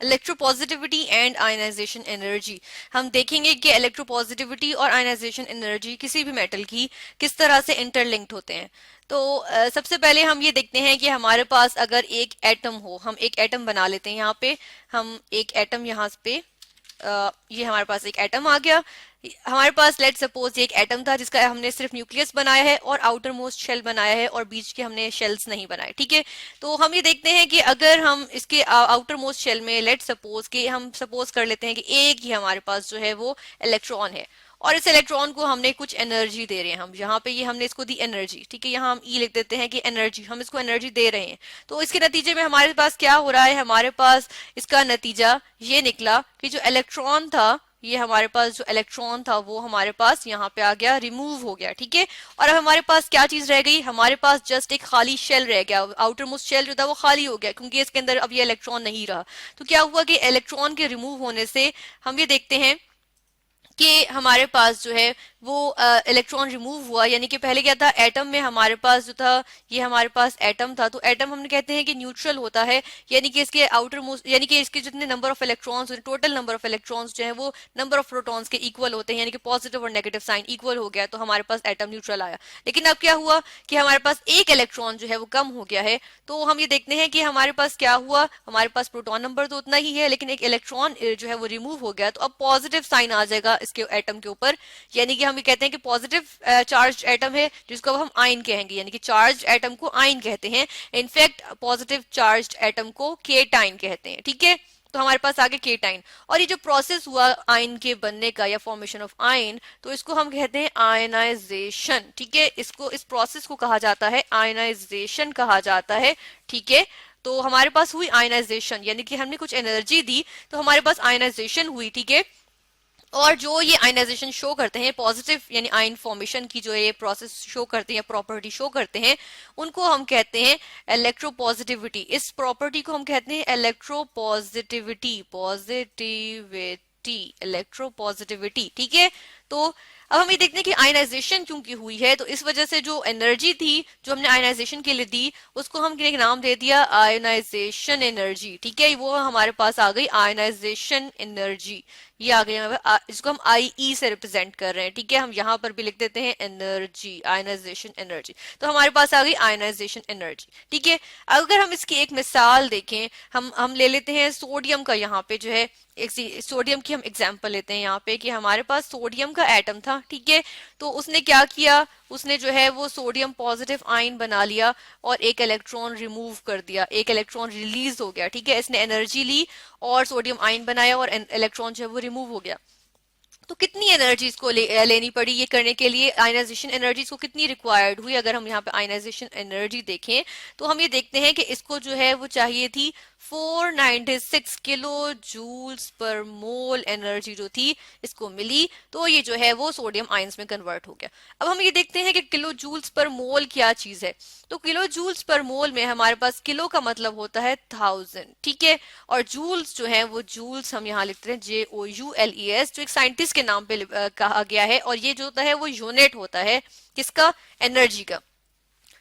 Electropositivity and ionisation energy. हम देखेंगे कि इलेक्ट्रोपॉजिटिविटी और आयनाइजेशन एनर्जी किसी भी मेटल की किस तरह से इंटरलिंक्ड होते हैं। तो सबसे पहले हम ये देखते हैं कि हमारे पास अगर एक एटम हो, हम एक एटम बना लेते हैं। यहाँ पे हम एक एटम यहाँ पे ये हमारे पास एक एटम आ गया। हमारे पास लेट सपोज एक एटम था जिसका हमने सिर्फ न्यूक्लियस बनाया है और आउटर मोस्ट शेल बनाया है और बीच के हमने शेल्स नहीं बनाए, ठीक है। तो हम ये देखते हैं कि अगर हम इसके आउटर मोस्ट शेल में लेट सपोज कि हम सपोज कर लेते हैं कि एक ही हमारे पास जो है वो इलेक्ट्रॉन है और इस इलेक्ट्रॉन को हमने कुछ एनर्जी दे रहे हैं। हम यहाँ पे ये हमने इसको दी एनर्जी, ठीक है। यहाँ हम ई लिख देते हैं कि एनर्जी, हम इसको एनर्जी दे रहे हैं। तो इसके नतीजे में हमारे पास क्या हो रहा है, हमारे पास इसका नतीजा ये निकला कि जो इलेक्ट्रॉन था, ये हमारे पास जो इलेक्ट्रॉन था वो हमारे पास यहाँ पे आ गया, रिमूव हो गया, ठीक है। और अब हमारे पास क्या चीज रह गई, हमारे पास जस्ट एक खाली शेल रह गया। आउटर मोस्ट शेल जो था वो खाली हो गया क्योंकि इसके अंदर अब ये इलेक्ट्रॉन नहीं रहा। तो क्या हुआ कि इलेक्ट्रॉन के रिमूव होने से हम ये देखते हैं कि हमारे पास जो है वो इलेक्ट्रॉन रिमूव हुआ। यानी कि पहले क्या था, एटम में हमारे पास जो था, ये हमारे पास एटम था। तो एटम हम कहते हैं कि न्यूट्रल होता है, यानी कि इसके आउटर मोस्ट, यानी कि इसके जितने number of electrons, total number of electrons जो है वो नंबर ऑफ प्रोटॉन्स के इक्वल होते हैं, यानी कि पॉजिटिव और नेगेटिव साइन इक्वल हो गया। तो हमारे पास एटम न्यूट्रल आया। लेकिन अब क्या हुआ कि हमारे पास एक इलेक्ट्रॉन जो है वो कम हो गया है। तो हम ये देखते हैं कि हमारे पास क्या हुआ, हमारे पास प्रोटॉन नंबर तो उतना ही है लेकिन एक इलेक्ट्रॉन जो है वो रिमूव हो गया। तो अब पॉजिटिव साइन आ जाएगा इसके एटम के ऊपर, यानी कि हम ये कहते हैं कि पॉजिटिव चार्ज एटम है जिसको हम आयन कहेंगे, यानी कि चार्ज एटम को आयन कहते हैं। इनफैक्ट पॉजिटिव चार्ज एटम को केटाइन कहते हैं, ठीक है। तो हमारे पास आगे केटाइन। और ये जो प्रोसेस हुआ आयन के बनने का या फॉर्मेशन ऑफ आयन, तो इसको हम कहते हैं आयनाइजेशन, ठीक है। इसको, इस प्रोसेस को कहा जाता है आयनाइजेशन कहा जाता है, ठीक है। तो हमारे पास हुई आयनाइजेशन, यानी कि हमने कुछ एनर्जी दी तो हमारे पास आयनाइजेशन हुई, ठीक है। और जो ये आयनाइजेशन शो करते हैं, पॉजिटिव यानी आयन फॉर्मेशन की जो ये प्रोसेस शो करते हैं, प्रॉपर्टी शो करते हैं, उनको हम कहते हैं इलेक्ट्रोपॉजिटिविटी। इस प्रॉपर्टी को हम कहते हैं इलेक्ट्रोपॉजिटिविटी, पॉजिटिविटी, इलेक्ट्रोपॉजिटिविटी, ठीक है। तो अब हम ये देखते हैं कि आयनाइजेशन क्योंकि हुई है, तो इस वजह से जो एनर्जी थी जो हमने आयनाइजेशन के लिए दी उसको हम एक नाम दे दिया आयनाइजेशन एनर्जी, ठीक है। वो हमारे पास आ गई आयनाइजेशन एनर्जी, ये आ गया, इसको हम आई ई से रिप्रेजेंट कर रहे हैं, ठीक है। हम यहाँ पर भी लिख देते हैं एनर्जी, आयनाइजेशन एनर्जी। तो हमारे पास आ गई आयनाइजेशन एनर्जी, ठीक है। अगर हम इसकी एक मिसाल देखें, हम ले लेते हैं सोडियम का। यहाँ पे जो है एक सोडियम की हम एग्जांपल लेते हैं यहाँ पे कि हमारे पास सोडियम का एटम था, ठीक है। तो उसने क्या किया, उसने जो है वो सोडियम पॉजिटिव आयन बना लिया और एक इलेक्ट्रॉन रिमूव कर दिया, एक इलेक्ट्रॉन रिलीज हो गया, ठीक है। इसने एनर्जी ली और सोडियम आयन बनाया और इलेक्ट्रॉन जो है वो रिमूव हो गया। तो कितनी एनर्जी इसको लेनी पड़ी ये करने के लिए, आयनाइजेशन एनर्जी इसको कितनी रिक्वायर्ड हुई। अगर हम यहाँ पे आयनाइजेशन एनर्जी देखें तो हम ये देखते हैं कि इसको जो है वो चाहिए थी 496 किलो जूल्स पर मोल एनर्जी जो थी इसको मिली। तो ये जो है वो सोडियम आयंस में कन्वर्ट हो गया। अब हम ये देखते हैं कि किलो जूल्स पर मोल क्या चीज है। तो किलो जूल्स पर मोल में हमारे पास किलो का मतलब होता है 1000, ठीक है। और जूल्स जो है वो जूल्स हम यहाँ लिखते हैं JOULES, जो एक साइंटिस्ट के नाम पे कहा गया है। और ये जो होता है वो यूनिट होता है किसका, एनर्जी का।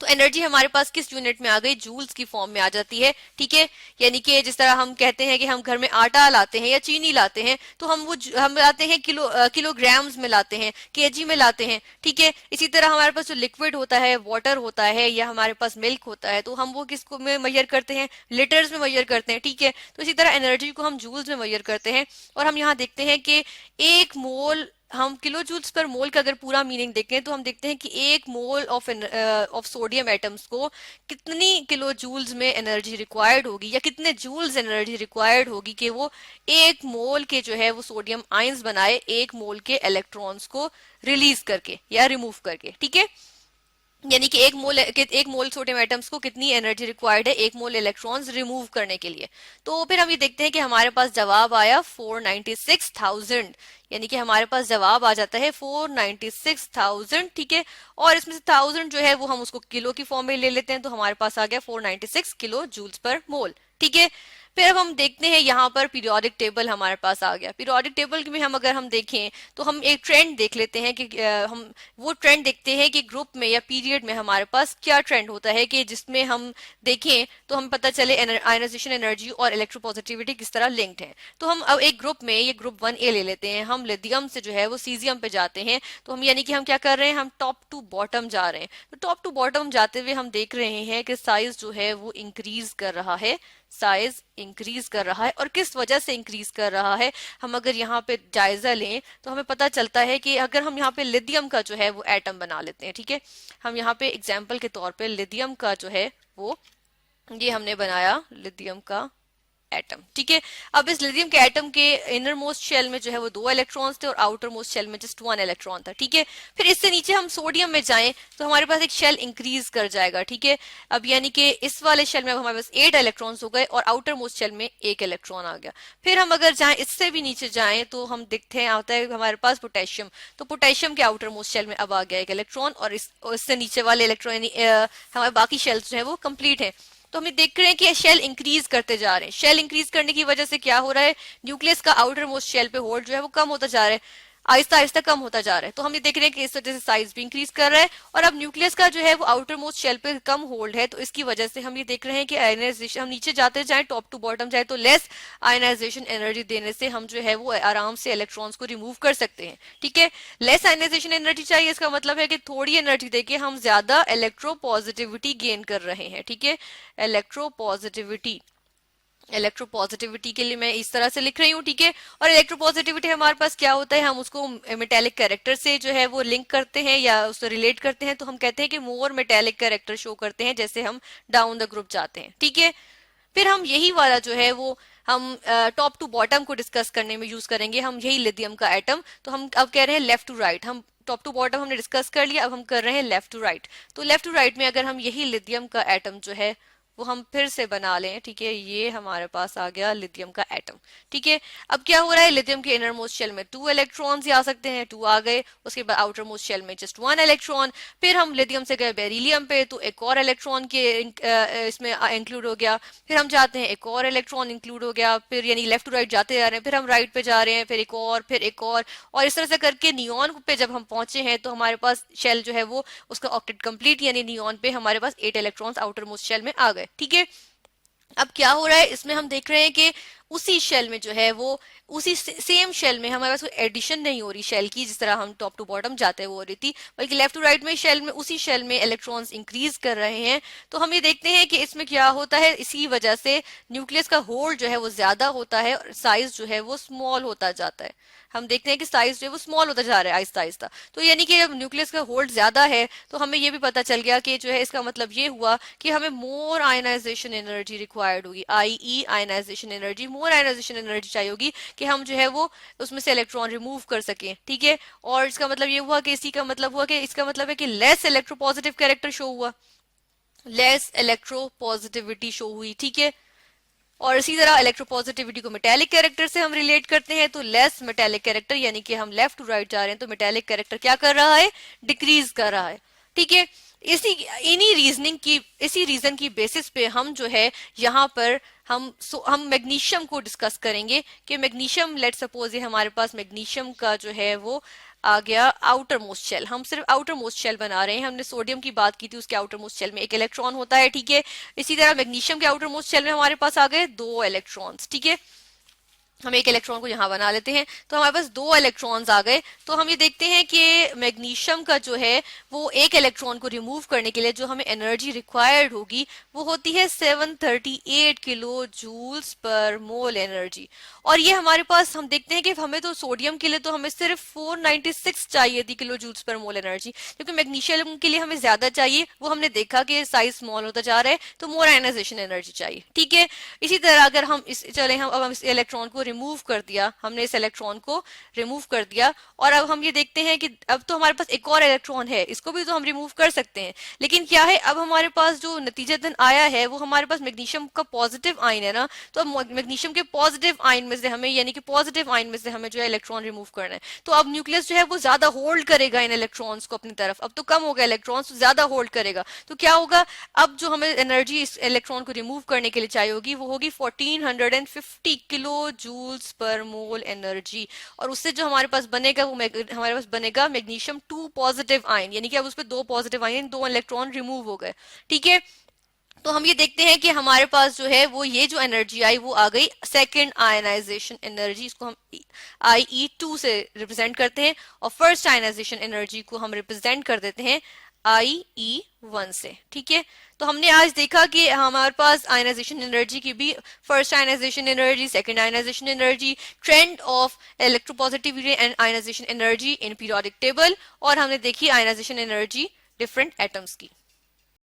तो एनर्जी हमारे पास किस यूनिट में आ गई, जूल्स की फॉर्म में आ जाती है, ठीक है। यानी कि जिस तरह हम कहते हैं कि हम घर में आटा लाते हैं या चीनी लाते हैं तो हम लाते हैं किलोग्राम्स में लाते हैं, केजी में लाते हैं, ठीक है। इसी तरह हमारे पास जो लिक्विड होता है, वाटर होता है या हमारे पास मिल्क होता है, तो हम वो किसको में मेजर करते हैं, लीटर्स में मेजर करते हैं, ठीक है। तो इसी तरह एनर्जी को हम जूल्स में मेजर करते हैं। और हम यहाँ देखते हैं कि एक मोल, हम किलो जूल्स पर मोल का अगर पूरा मीनिंग देखें तो हम देखते हैं कि एक मोल ऑफ सोडियम एटम्स को कितनी किलो जूल्स में एनर्जी रिक्वायर्ड होगी या कितने जूल्स एनर्जी रिक्वायर्ड होगी कि वो एक मोल के जो है वो सोडियम आयंस बनाए, एक मोल के इलेक्ट्रॉन्स को रिलीज करके या रिमूव करके, ठीक है। यानी कि एक मोल सोडियम एटम्स को कितनी एनर्जी रिक्वायर्ड है एक मोल इलेक्ट्रॉन्स रिमूव करने के लिए। तो फिर हम ये देखते हैं कि हमारे पास जवाब आया 496,000, यानी कि हमारे पास जवाब आ जाता है 496,000, ठीक है। और इसमें से 1000 जो है वो हम उसको किलो की फॉर्म में ले लेते हैं तो हमारे पास आ गया 496 किलो जूल्स पर मोल, ठीक है। फिर अब हम देखते हैं यहाँ पर पीरियोडिक टेबल हमारे पास आ गया। पीरियोडिक टेबल में हम अगर हम देखें तो हम एक ट्रेंड देख लेते हैं कि हम वो ट्रेंड देखते हैं कि ग्रुप में या पीरियड में हमारे पास क्या ट्रेंड होता है, कि जिसमें हम देखें तो हमें पता चले आयनाइजेशन एनर्जी और इलेक्ट्रोपॉजिटिविटी किस तरह लिंक्ड है। तो हम अब एक ग्रुप में, ये ग्रुप 1A ले लेते हैं, हम लिथियम से जो है वो सीजियम पे जाते हैं। तो हम यानी कि हम क्या कर रहे हैं, हम टॉप टू बॉटम जा रहे हैं। तो टॉप टू बॉटम जाते हुए हम देख रहे हैं कि साइज जो है वो इंक्रीज कर रहा है, साइज इंक्रीज कर रहा है। और किस वजह से इंक्रीज कर रहा है, हम अगर यहाँ पे जायजा लें तो हमें पता चलता है कि अगर हम यहाँ पे लिथियम का जो है वो एटम बना लेते हैं, ठीक है, हम यहाँ पे एग्जाम्पल के तौर पे लिथियम का जो है वो, ये हमने बनाया लिथियम का एटम, ठीक है। अब इस लिथियम के एटम के इनर मोस्ट शेल में जो है वो 2 इलेक्ट्रॉन्स थे और आउटर मोस्ट शेल में जस्ट 1 इलेक्ट्रॉन था, ठीक है। फिर इससे नीचे हम सोडियम में जाएं तो हमारे पास एक शेल इंक्रीज कर जाएगा, ठीक है। अब यानी कि इस वाले शेल में अब हमारे पास 8 इलेक्ट्रॉन्स हो गए और आउटर मोस्ट शेल में 1 इलेक्ट्रॉन आ गया। फिर हम अगर जाएं इससे भी नीचे जाएं तो हम देखते हैं आता है हमारे पास पोटेशियम। तो पोटेशियम के आउटर मोस्ट शेल में अब आ गया 1 इलेक्ट्रॉन और इससे नीचे वाले इलेक्ट्रॉन हमारे बाकी शेल्स जो है वो कंप्लीट है। तो हम देख रहे हैं कि शेल इंक्रीज करते जा रहे हैं। शेल इंक्रीज करने की वजह से क्या हो रहा है, न्यूक्लियस का आउटर मोस्ट शेल पे होल्ड जो है वो कम होता जा रहा है, आहिस्ता आहिस्ता कम होता जा रहा है। तो हम ये देख रहे हैं कि इस वजह से साइज भी इंक्रीज कर रहा है और अब न्यूक्लियस का जो है वो आउटर मोस्ट शेल पे कम होल्ड है। तो इसकी वजह से हम ये देख रहे हैं कि आयनाइजेशन, हम नीचे जाते जाए टॉप टू बॉटम जाए तो लेस आयनाइजेशन एनर्जी देने से हम जो है वो आराम से इलेक्ट्रॉन्स को रिमूव कर सकते हैं, ठीक है। लेस आयनाइजेशन एनर्जी चाहिए, इसका मतलब है कि थोड़ी एनर्जी देके हम ज्यादा इलेक्ट्रोपॉजिटिविटी गेन कर रहे हैं, ठीक है। इलेक्ट्रोपॉजिटिविटी, इलेक्ट्रोपॉजिटिविटी के लिए मैं इस तरह से लिख रही हूँ, ठीक है। और इलेक्ट्रोपॉजिटिविटी हमारे पास क्या होता है, हम उसको मेटेलिक कैरेक्टर से जो है वो लिंक करते हैं या उससे रिलेट करते हैं। तो हम कहते हैं कि मोर मेटेलिक कैरेक्टर शो करते हैं जैसे हम डाउन द ग्रुप जाते हैं, ठीक है। फिर हम यही वाला जो है वो हम टॉप टू बॉटम को डिस्कस करने में यूज करेंगे, हम यही लिथियम का एटम। तो हम अब कह रहे हैं लेफ्ट टू राइट, हम टॉप टू बॉटम हमने डिस्कस कर लिया, अब हम कर रहे हैं लेफ्ट टू राइट। तो लेफ्ट टू राइट में अगर हम यही लिथियम का एटम जो है वो हम फिर से बना लें, ठीक है, ये हमारे पास आ गया लिथियम का एटम, ठीक है। अब क्या हो रहा है, लिथियम के इनर मोस्ट शेल में 2 इलेक्ट्रॉन्स आ सकते हैं, 2 आ गए। उसके बाद आउटर मोस्ट शेल में जस्ट 1 इलेक्ट्रॉन। फिर हम लिथियम से गए बेरिलियम पे तो एक और इलेक्ट्रॉन के इसमें इंक्लूड हो गया। फिर हम जाते हैं एक और इलेक्ट्रॉन इंक्लूड हो गया, फिर यानी लेफ्ट टू राइट जाते जा रहे हैं, फिर हम राइट पे जा रहे हैं, फिर एक और, फिर एक और इस तरह से करके नियॉन पे जब हम पहुंचे हैं तो हमारे पास शेल जो है वो उसका ऑक्टेट कंप्लीट, यानी नियॉन पे हमारे पास 8 इलेक्ट्रॉन्स आउटर मोस्ट शेल में आ गए, ठीक है। अब क्या हो रहा है, इसमें हम देख रहे हैं कि उसी शेल में जो है वो उसी सेम शेल में हमारे पास कोई एडिशन नहीं हो रही शेल की, जिस तरह हम टॉप टू बॉटम जाते हैं वो हो रही थी, बल्कि लेफ्ट टू राइट में शेल में उसी शेल में इलेक्ट्रॉन्स इंक्रीज कर रहे हैं। तो हम ये देखते हैं कि इसमें क्या होता है, इसी वजह से न्यूक्लियस का होल्ड जो है वो ज्यादा होता है और साइज जो है वो स्मॉल होता जाता है। हम देखते हैं कि साइज जो है वो स्मॉल होता जा रहा है आहिस्ता आहिस्ता। तो यानी कि जब न्यूक्लियस का होल्ड ज्यादा है तो हमें ये भी पता चल गया कि जो है इसका मतलब ये हुआ कि हमें मोर आयनाइजेशन एनर्जी रिक्वायर्ड होगी, आई आयनाइजेशन एनर्जी, मोर आयनाइजेशन एनर्जी चाहिए होगी कि हम जो है वो उसमें से इलेक्ट्रॉन रिमूव कर सकें, ठीक है। और इसका मतलब ये हुआ कि इसी का मतलब हुआ कि इसका मतलब है कि लेस इलेक्ट्रोपॉजिटिव कैरेक्टर शो हुआ, लेस इलेक्ट्रोपॉजिटिविटी शो हुई, ठीक है। और इसी तरह इलेक्ट्रोपॉजिटिविटी को मेटेलिक कैरेक्टर से हम रिलेट करते हैं, तो लेस मेटेलिक कैरेक्टर, यानी कि हम लेफ्ट टू राइट जा रहे हैं तो मेटेलिक कैरेक्टर क्या कर रहा है, डिक्रीज कर रहा है, ठीक है। इसी रीजन की बेसिस पे हम जो है यहाँ पर हम मैग्नीशियम को डिस्कस करेंगे कि मैग्नीशियम, लेट सपोज ये हमारे पास मैग्नीशियम का जो है वो आ गया आउटर मोस्ट शेल, हम सिर्फ आउटर मोस्ट शेल बना रहे हैं। हमने सोडियम की बात की थी, उसके आउटर मोस्ट शेल में 1 इलेक्ट्रॉन होता है, ठीक है। इसी तरह मैग्नीशियम के आउटर मोस्ट शेल में हमारे पास आ गए 2 इलेक्ट्रॉन्स, ठीक है। हम 1 इलेक्ट्रॉन को यहाँ बना लेते हैं तो हमारे पास 2 इलेक्ट्रॉन्स आ गए। तो हम ये देखते हैं कि मैग्नीशियम का जो है वो 1 इलेक्ट्रॉन को रिमूव करने के लिए जो हमें एनर्जी रिक्वायर्ड होगी वो होती है 738 किलो जूल्स पर मोल एनर्जी। और ये हमारे पास हम देखते हैं कि हमें तो सोडियम के लिए तो हमें सिर्फ 496 चाहिए थी किलो जूल्स पर मोल एनर्जी, क्योंकि मैग्नीशियम के लिए हमें ज्यादा चाहिए, वो हमने देखा कि साइज स्मॉल होता जा रहा है तो मोर आयनाइजेशन एनर्जी चाहिए, ठीक है। इसी तरह अगर हम अब हम इस इलेक्ट्रॉन को रिमूव कर दिया, हमने इस इलेक्ट्रॉन को रिमूव कर दिया, और अब हम ये देखते हैं कि अब तो हमारे पास एक और इलेक्ट्रॉन है, इसको भी तो हम रिमूव कर सकते हैं। लेकिन क्या है, अब हमारे पास जो नतीजतन आया है वो हमारे पास मैग्नीशियम का पॉजिटिव आयन है ना, तो अब मैग्नीशियम के पॉजिटिव आयन में से हमें, यानी कि पॉजिटिव आयन में से हमें जो है इलेक्ट्रॉन रिमूव करना है। तो अब न्यूक्लियस जो है वो ज्यादा होल्ड करेगा इन इलेक्ट्रॉन्स को अपनी तरफ, अब तो कम हो गया इलेक्ट्रॉन्स, तो ज्यादा होल्ड करेगा। तो क्या होगा, अब जो हमें एनर्जी इस इलेक्ट्रॉन को रिमूव करने के लिए चाहिए होगी वो होगी 1450 किलो जूल्स पर मोल एनर्जी, और उससे जो हमारे पास बनेगा वो हमारे पास बनेगा मैग्नीशियम 2 पॉजिटिव आयन, यानी कि अब उस पर 2 पॉजिटिव आयन, 2 इलेक्ट्रॉन रिमूव हो गए। ठीक है, तो हम ये देखते हैं कि हमारे पास जो है वो ये जो एनर्जी आई वो आ गई सेकेंड आयनाइजेशन एनर्जी, इसको हम IE2 से रिप्रेजेंट करते हैं, और फर्स्ट आयनाइजेशन एनर्जी को हम रिप्रेजेंट कर देते हैं IE1 से। ठीक है, तो हमने आज देखा कि हमारे पास आयनाइजेशन एनर्जी की भी first ionisation energy, second ionisation energy, trend of electropositivity and ionisation energy in periodic table, और हमने देखी आयनाइजेशन एनर्जी डिफरेंट एटम्स की।